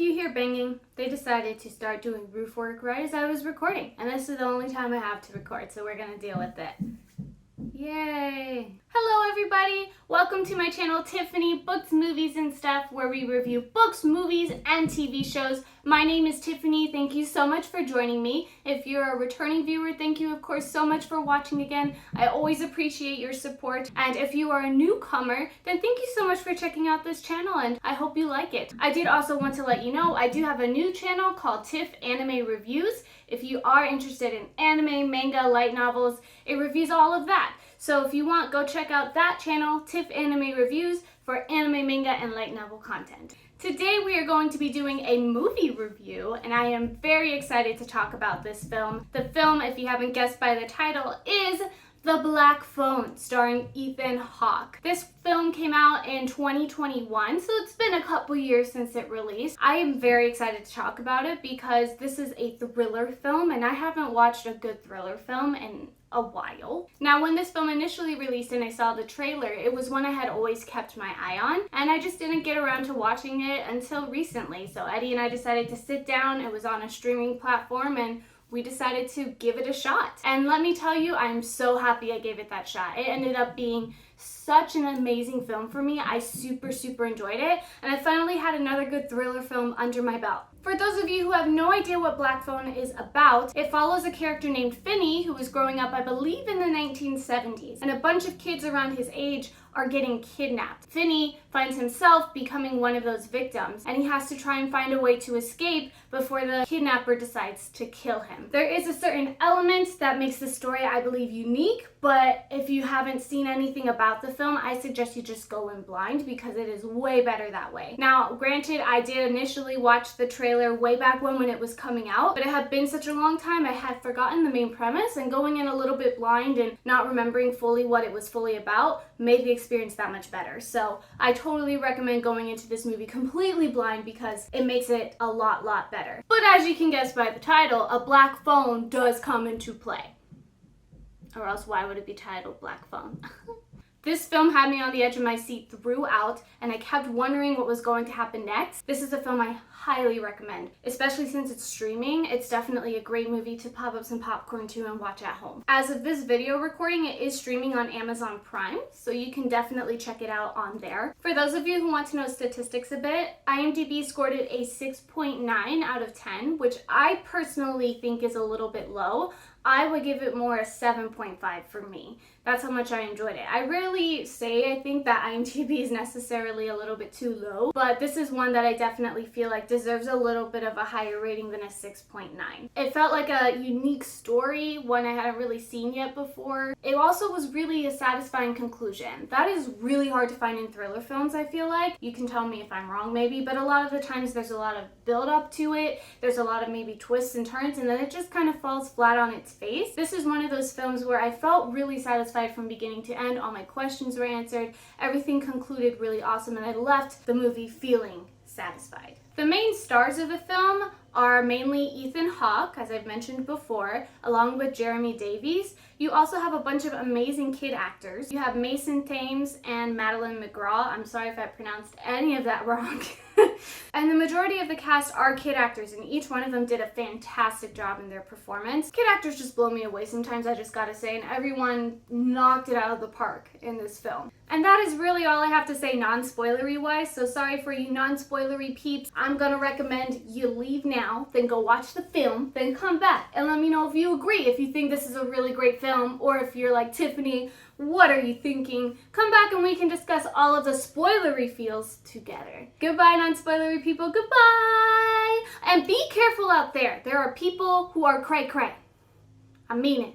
you hear banging, they decided to start doing roof work right as I was recording. And this is the only time I have to record, so we're gonna deal with it. Yay! Hello everybody! Welcome to my channel, Tiffany Books, Movies, and Stuff, where we review books, movies, and TV shows. My name is Tiffany. Thank you so much for joining me. If you're a returning viewer, thank you of course so much for watching again. I always appreciate your support. And if you are a newcomer, then thank you so much for checking out this channel, and I hope you like it. I did also want to let you know I do have a new channel called Tiff Anime Reviews. If you are interested in anime, manga, light novels, it reviews all of that. So if you want, go check out that channel, Tiff Anime Reviews, for anime, manga, and light novel content. Today we are going to be doing a movie review, and I am very excited to talk about this film. The film, if you haven't guessed by the title, is The Black Phone, starring Ethan Hawke. This film came out in 2021, so it's been a couple years since it released. I am very excited to talk about it because this is a thriller film, and I haven't watched a good thriller film in a while. Now, when this film initially released and I saw the trailer, it was one I had always kept my eye on, and I just didn't get around to watching it until recently. So Eddie and I decided to sit down. It was on a streaming platform, and we decided to give it a shot. And let me tell you, I'm so happy I gave it that shot. It ended up being such an amazing film for me. I super enjoyed it, and I finally had another good thriller film under my belt. For those of you who have no idea what Black Phone is about, it follows a character named Finney who was growing up, I believe, in the 1970s, and a bunch of kids around his age are getting kidnapped. Finney finds himself becoming one of those victims, and he has to try and find a way to escape before the kidnapper decides to kill him. There is a certain element that makes the story, I believe, unique, but if you haven't seen anything about the film, I suggest you just go in blind because it is way better that way. Now, granted, I did initially watch the trailer way back when it was coming out, but it had been such a long time I had forgotten the main premise, and going in a little bit blind and not remembering fully what it was fully about made the experience that much better. So I totally recommend going into this movie completely blind because it makes it a lot better. But as you can guess by the title, a black phone does come into play. Or else why would it be titled Black Phone? This film had me on the edge of my seat throughout, and I kept wondering what was going to happen next. This is a film I highly recommend, especially since it's streaming. It's definitely a great movie to pop up some popcorn to and watch at home. As of this video recording, it is streaming on Amazon Prime, so you can definitely check it out on there. For those of you who want to know statistics a bit, IMDb scored it a 6.9 out of 10, which I personally think is a little bit low. I would give it more a 7.5 for me. That's how much I enjoyed it. I rarely say I think that IMDb is necessarily a little bit too low, but this is one that I definitely feel like deserves a little bit of a higher rating than a 6.9. It felt like a unique story, one I hadn't really seen yet before. It also was really a satisfying conclusion. That is really hard to find in thriller films, I feel like. You can tell me if I'm wrong maybe, but a lot of the times there's a lot of build up to it. There's a lot of maybe twists and turns, and then it just kind of falls flat on its face. This is one of those films where I felt really satisfied from beginning to end. All my questions were answered, everything concluded really awesome, and I left the movie feeling satisfied. The main stars of the film are mainly Ethan Hawke, as I've mentioned before, along with Jeremy Davies. You also have a bunch of amazing kid actors. You have Mason Thames and Madeline McGraw. I'm sorry if I pronounced any of that wrong. And the majority of the cast are kid actors, and each one of them did a fantastic job in their performance. Kid actors just blow me away sometimes, I just gotta say, and everyone knocked it out of the park in this film. And that is really all I have to say non-spoilery wise, so sorry for you non-spoilery peeps. I'm gonna recommend you leave now, then go watch the film, then come back and let me know if you agree, if you think this is a really great film, or if you're like, Tiffany, what are you thinking? Come back and we can discuss all of the spoilery feels together. Goodbye, non-spoilery people. Goodbye! And be careful out there. There are people who are cray-cray. I mean it.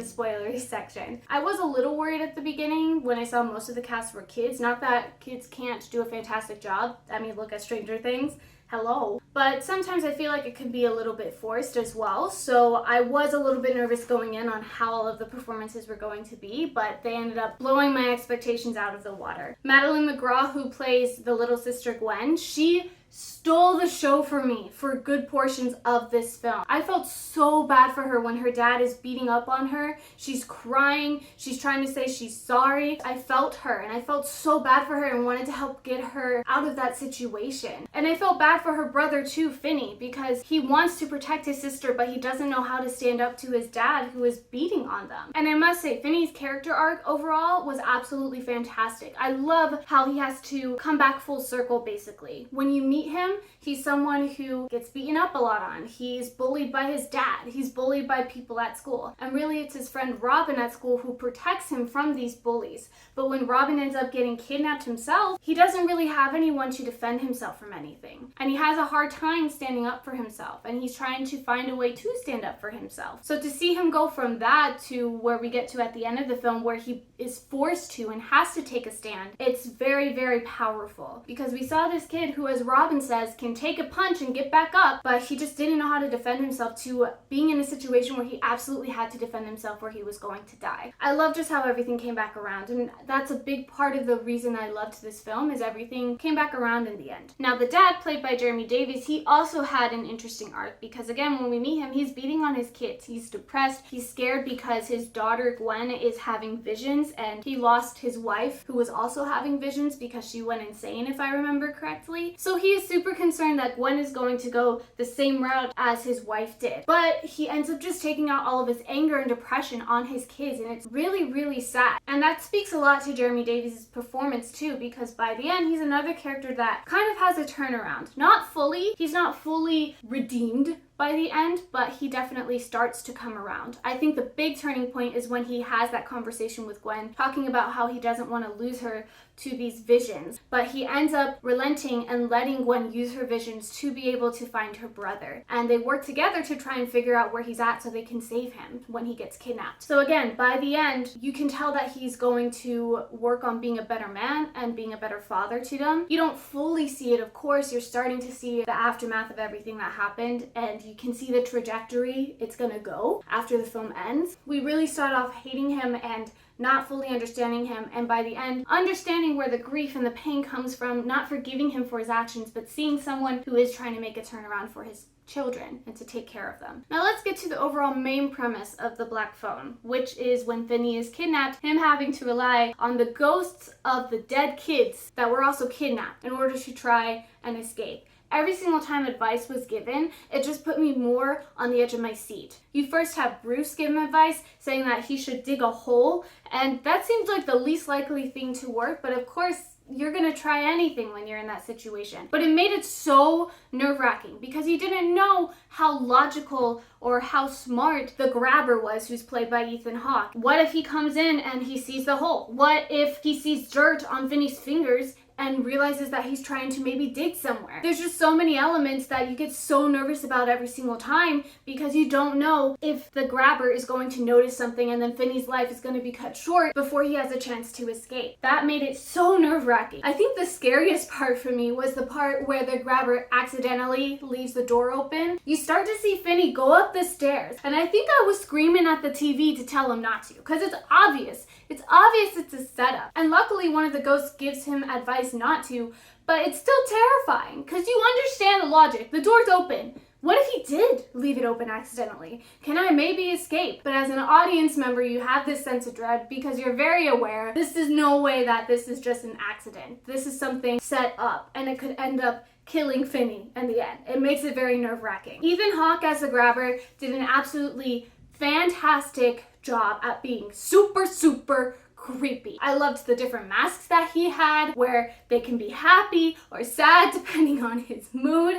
Spoilery section. I was a little worried at the beginning when I saw most of the cast were kids. Not that kids can't do a fantastic job. I mean, look at Stranger Things. Hello. But sometimes I feel like it can be a little bit forced as well. So I was a little bit nervous going in on how all of the performances were going to be, but they ended up blowing my expectations out of the water. Madeline McGraw, who plays the little sister Gwen, she stole the show for me for good portions of this film. I felt so bad for her when her dad is beating up on her. She's crying. She's trying to say she's sorry. I felt her, and I felt so bad for her and wanted to help get her out of that situation. And I felt bad for her brother too, Finney, because he wants to protect his sister, but he doesn't know how to stand up to his dad who is beating on them. And I must say, Finney's character arc overall was absolutely fantastic. I love how he has to come back full circle, basically. When you meet him, he's someone who gets beaten up a lot on. He's bullied by his dad. He's bullied by people at school. And really, it's his friend Robin at school who protects him from these bullies. But when Robin ends up getting kidnapped himself, he doesn't really have anyone to defend himself from anything. And he has a hard time standing up for himself. And he's trying to find a way to stand up for himself. So to see him go from that to where we get to at the end of the film, where he is forced to and has to take a stand, it's very, very powerful. Because we saw this kid who, as Robin says, can take a punch and get back up, but he just didn't know how to defend himself, to being in a situation where he absolutely had to defend himself, where he was going to die. I love just how everything came back around, and that's a big part of the reason I loved this film, is everything came back around in the end. Now, the dad, played by Jeremy Davies, he also had an interesting arc, because again, when we meet him, he's beating on his kids. He's depressed, he's scared because his daughter Gwen is having visions, and he lost his wife, who was also having visions because she went insane, if I remember correctly. So he is super concerned that Gwen is going to go the same route as his wife did. But he ends up just taking out all of his anger and depression on his kids, and it's really, really sad. And that speaks a lot to Jeremy Davies' performance too, because by the end, he's another character that kind of has a turnaround. Not fully, he's not fully redeemed by the end, but he definitely starts to come around. I think the big turning point is when he has that conversation with Gwen, talking about how he doesn't want to lose her to these visions, but he ends up relenting and letting Gwen use her visions to be able to find her brother. And they work together to try and figure out where he's at so they can save him when he gets kidnapped. So again, by the end, you can tell that he's going to work on being a better man and being a better father to them. You don't fully see it, of course. You're starting to see the aftermath of everything that happened, and you can see the trajectory it's gonna go after the film ends. We really start off hating him and not fully understanding him, and by the end, understanding where the grief and the pain comes from, not forgiving him for his actions, but seeing someone who is trying to make a turnaround for his children and to take care of them. Now let's get to the overall main premise of The Black Phone, which is when Finney is kidnapped, him having to rely on the ghosts of the dead kids that were also kidnapped in order to try and escape. Every single time advice was given, it just put me more on the edge of my seat. You first have Bruce give him advice, saying that he should dig a hole, and that seems like the least likely thing to work, but of course, you're gonna try anything when you're in that situation. But it made it so nerve-wracking because you didn't know how logical or how smart the grabber was, who's played by Ethan Hawke. What if he comes in and he sees the hole? What if he sees dirt on Finney's fingers and realizes that he's trying to maybe dig somewhere? There's just so many elements that you get so nervous about every single time because you don't know if the grabber is going to notice something and then Finney's life is going to be cut short before he has a chance to escape. That made it so nerve-wracking. I think the scariest part for me was the part where the grabber accidentally leaves the door open. You start to see Finney go up the stairs, and I think I was screaming at the TV to tell him not to, because it's obvious. It's obvious it's a setup. And luckily one of the ghosts gives him advice not to, but it's still terrifying because you understand the logic. The door's open. What if he did leave it open accidentally? Can I maybe escape? But as an audience member, you have this sense of dread because you're very aware this is no way that this is just an accident. This is something set up, and it could end up killing Finney in the end. It makes it very nerve-wracking. Ethan Hawke as the grabber did an absolutely fantastic job at being super, super creepy. I loved the different masks that he had, where they can be happy or sad depending on his mood.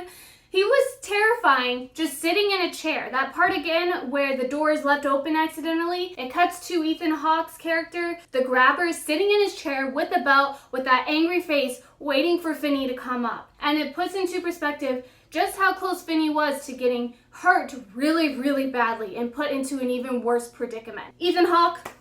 He was terrifying just sitting in a chair. That part again where the door is left open accidentally, it cuts to Ethan Hawke's character, the grabber, sitting in his chair with the belt, with that angry face, waiting for Finney to come up. And it puts into perspective just how close Finney was to getting hurt really, really badly and put into an even worse predicament. Ethan Hawke,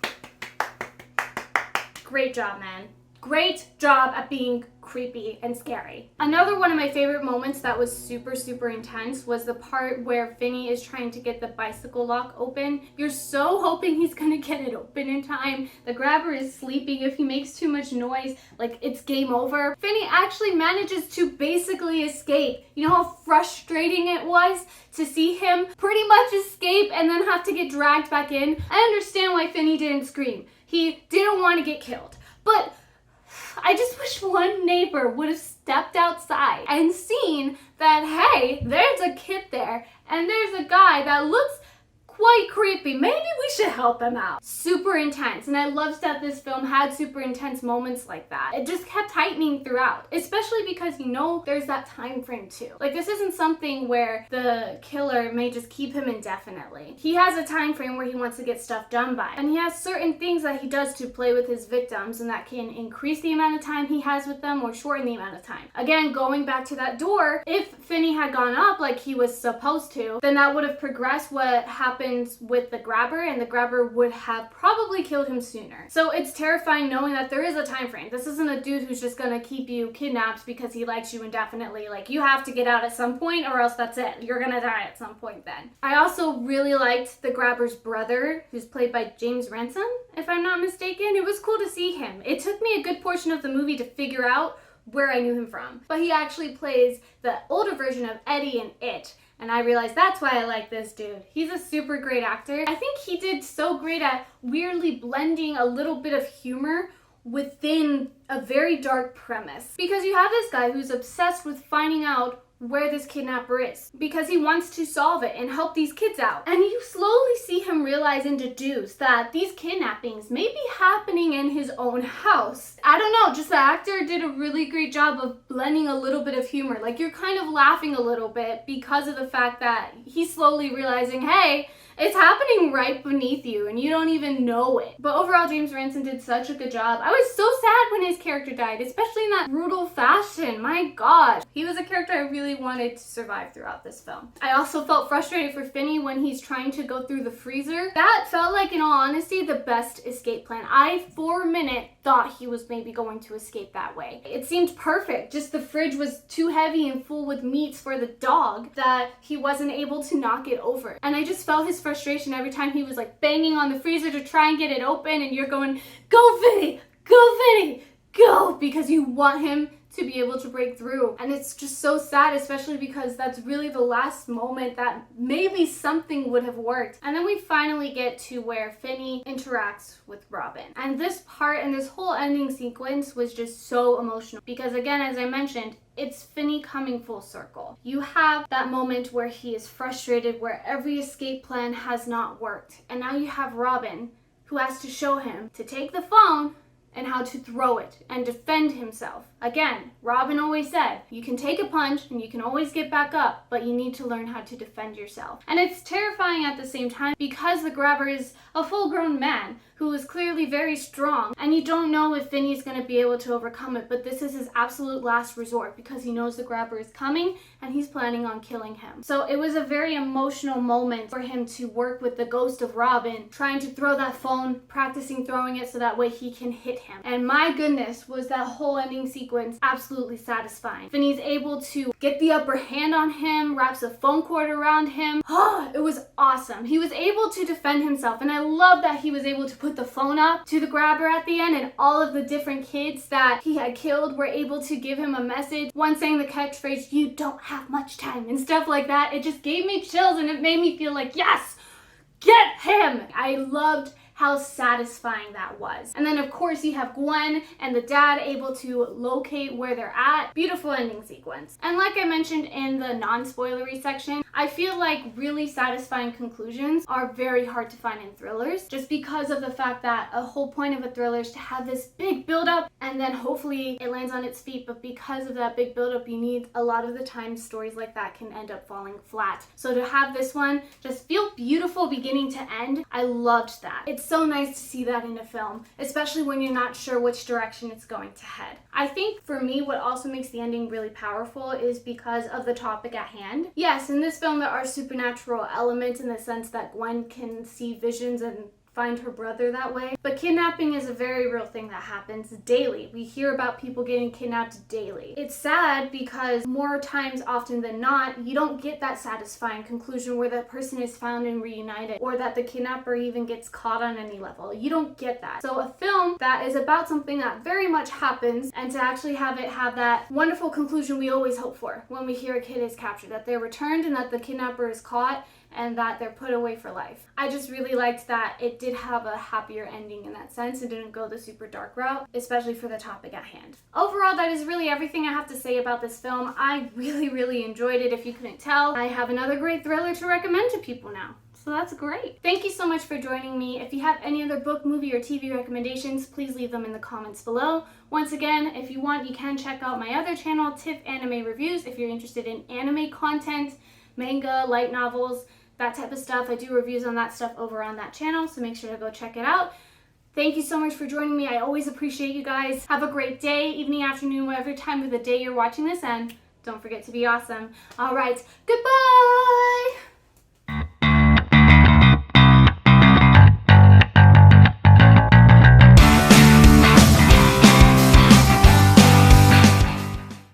great job, man. Great job at being creepy and scary. Another one of my favorite moments that was super, super intense was the part where Finney is trying to get the bicycle lock open. You're so hoping he's gonna get it open in time. The grabber is sleeping. If he makes too much noise, like, it's game over. Finney actually manages to basically escape. You know how frustrating it was to see him pretty much escape and then have to get dragged back in? I understand why Finney didn't scream. He didn't want to get killed. But I just wish one neighbor would have stepped outside and seen that, hey, there's a kid there and there's a guy that looks quite creepy. Maybe we should help him out. Super intense. And I loved that this film had super intense moments like that. It just kept tightening throughout, especially because, you know, there's that time frame too. Like, this isn't something where the killer may just keep him indefinitely. He has a time frame where he wants to get stuff done by. And he has certain things that he does to play with his victims, and that can increase the amount of time he has with them or shorten the amount of time. Again, going back to that door, if Finney had gone up like he was supposed to, then that would have progressed what happened with the grabber, and the grabber would have probably killed him sooner. So it's terrifying knowing that there is a time frame. This isn't a dude who's just gonna keep you kidnapped because he likes you indefinitely. Like, you have to get out at some point or else that's it. You're gonna die at some point then. I also really liked the grabber's brother, who's played by James Ransone, if I'm not mistaken. It was cool to see him. It took me a good portion of the movie to figure out where I knew him from. But he actually plays the older version of Eddie in It. And I realized that's why I like this dude. He's a super great actor. I think he did so great at weirdly blending a little bit of humor within a very dark premise. Because you have this guy who's obsessed with finding out where this kidnapper is because he wants to solve it and help these kids out. And you slowly see him realize and deduce that these kidnappings may be happening in his own house. I don't know, just the actor did a really great job of blending a little bit of humor. Like, you're kind of laughing a little bit because of the fact that he's slowly realizing, hey, it's happening right beneath you and you don't even know it. But overall, James Ransone did such a good job. I was so sad when his character died, especially in that brutal fashion. My gosh. He was a character I really wanted to survive throughout this film. I also felt frustrated for Finney when he's trying to go through the freezer. That felt like, in all honesty, the best escape plan. I, for a minute, thought he was maybe going to escape that way. It seemed perfect. Just the fridge was too heavy and full with meats for the dog that he wasn't able to knock it over. And I just felt his frustration every time he was like banging on the freezer to try and get it open, and you're going, go Finney, go Finney, go, because you want him to be able to break through. And it's just so sad, especially because that's really the last moment that maybe something would have worked. And then we finally get to where Finney interacts with Robin. And this part and this whole ending sequence was just so emotional because, again, as I mentioned, it's Finney coming full circle. You have that moment where he is frustrated, where every escape plan has not worked. And now you have Robin, who has to show him to take the phone and how to throw it and defend himself. Again, Robin always said, you can take a punch and you can always get back up, but you need to learn how to defend yourself. And it's terrifying at the same time because the grabber is a full-grown man who is clearly very strong, and you don't know if Finney's going to be able to overcome it, but this is his absolute last resort because he knows the grabber is coming and he's planning on killing him. So it was a very emotional moment for him to work with the ghost of Robin, trying to throw that phone, practicing throwing it so that way he can hit him. And my goodness, was that whole ending sequence absolutely satisfying. Finney's able to get the upper hand on him, wraps a phone cord around him. It was awesome. He was able to defend himself, and I love that he was able to put the phone up to the grabber at the end, and all of the different kids that he had killed were able to give him a message. One saying the catchphrase, "You don't have much time," and stuff like that. It just gave me chills, and it made me feel like, yes, get him. I loved how satisfying that was. And then of course you have Gwen and the dad able to locate where they're at. Beautiful ending sequence. And like I mentioned in the non-spoilery section, I feel like really satisfying conclusions are very hard to find in thrillers, just because of the fact that a whole point of a thriller is to have this big build-up and then hopefully it lands on its feet. But because of that big build-up, you need a lot of the time stories like that can end up falling flat. So to have this one just feel beautiful beginning to end, I loved that. It's so nice to see that in a film, especially when you're not sure which direction it's going to head. I think for me, what also makes the ending really powerful is because of the topic at hand. Yes, in this film there are supernatural elements in the sense that Gwen can see visions and find her brother that way. But kidnapping is a very real thing that happens daily. We hear about people getting kidnapped daily. It's sad because more times often than not, you don't get that satisfying conclusion where the person is found and reunited, or that the kidnapper even gets caught on any level. You don't get that. So a film that is about something that very much happens, and to actually have it have that wonderful conclusion we always hope for when we hear a kid is captured, that they're returned and that the kidnapper is caught and that they're put away for life. I just really liked that it did have a happier ending in that sense and didn't go the super dark route, especially for the topic at hand. Overall, that is really everything I have to say about this film. I really enjoyed it, if you couldn't tell. I have another great thriller to recommend to people now. So that's great. Thank you so much for joining me. If you have any other book, movie, or TV recommendations, please leave them in the comments below. Once again, if you want, you can check out my other channel, Tiff Anime Reviews, if you're interested in anime content, manga, light novels, that type of stuff. I do reviews on that stuff over on that channel, so make sure to go check it out. Thank you so much for joining me. I always appreciate you guys. Have a great day, evening, afternoon, whatever time of the day you're watching this, and don't forget to be awesome. All right, goodbye!